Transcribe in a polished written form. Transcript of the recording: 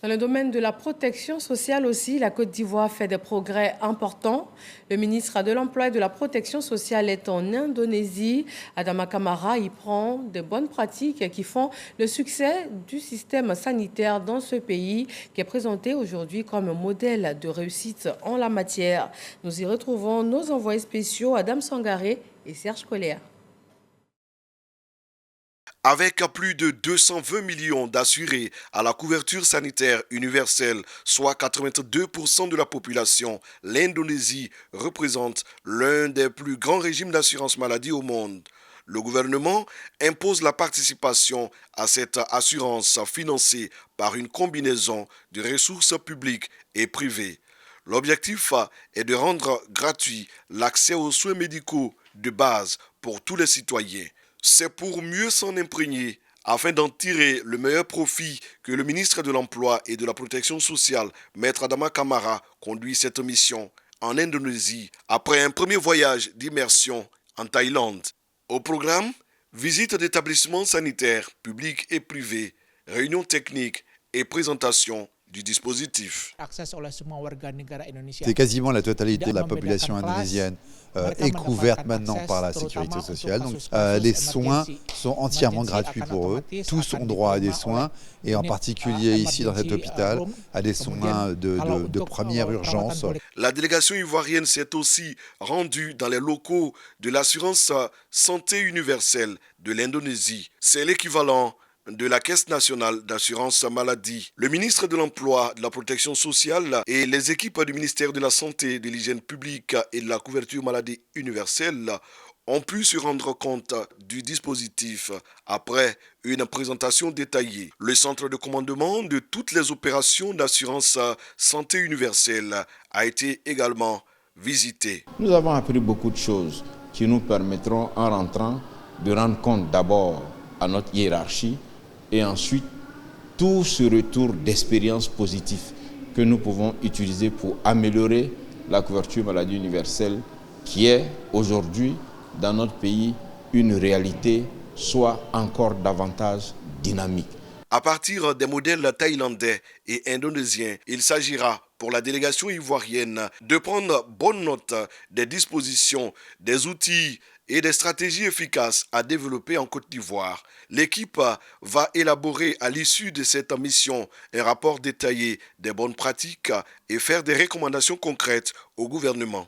Dans le domaine de la protection sociale aussi, la Côte d'Ivoire fait des progrès importants. Le ministre de l'Emploi et de la Protection sociale est en Indonésie. Adama Kamara y prend de bonnes pratiques qui font le succès du système sanitaire dans ce pays, qui est présenté aujourd'hui comme un modèle de réussite en la matière. Nous y retrouvons nos envoyés spéciaux Adam Sangaré et Serge Colère. Avec plus de 220 millions d'assurés à la couverture sanitaire universelle, soit 82% de la population, l'Indonésie représente l'un des plus grands régimes d'assurance maladie au monde. Le gouvernement impose la participation à cette assurance financée par une combinaison de ressources publiques et privées. L'objectif est de rendre gratuit l'accès aux soins médicaux de base pour tous les citoyens. C'est pour mieux s'en imprégner, afin d'en tirer le meilleur profit, que le ministre de l'Emploi et de la Protection sociale, Maître Adama Kamara, conduit cette mission en Indonésie après un premier voyage d'immersion en Thaïlande. Au programme, visite d'établissements sanitaires publics et privés, réunions techniques et présentation du dispositif. C'est quasiment la totalité de la population indonésienne est couverte maintenant par la sécurité sociale. Donc, les soins sont entièrement gratuits pour eux. Tous ont droit à des soins et en particulier ici dans cet hôpital à des soins de première urgence. La délégation ivoirienne s'est aussi rendue dans les locaux de l'assurance santé universelle de l'Indonésie. C'est l'équivalent de la Caisse nationale d'assurance maladie. Le ministre de l'Emploi, de la Protection sociale et les équipes du ministère de la Santé, de l'Hygiène publique et de la couverture maladie universelle ont pu se rendre compte du dispositif après une présentation détaillée. Le centre de commandement de toutes les opérations d'assurance santé universelle a été également visité. Nous avons appris beaucoup de choses qui nous permettront en rentrant de rendre compte d'abord à notre hiérarchie et ensuite tout ce retour d'expérience positive que nous pouvons utiliser pour améliorer la couverture maladie universelle qui est aujourd'hui dans notre pays une réalité, soit encore davantage dynamique. À partir des modèles thaïlandais et indonésiens, il s'agira pour la délégation ivoirienne de prendre bonne note des dispositions, des outils et des stratégies efficaces à développer en Côte d'Ivoire. L'équipe va élaborer à l'issue de cette mission un rapport détaillé des bonnes pratiques et faire des recommandations concrètes au gouvernement.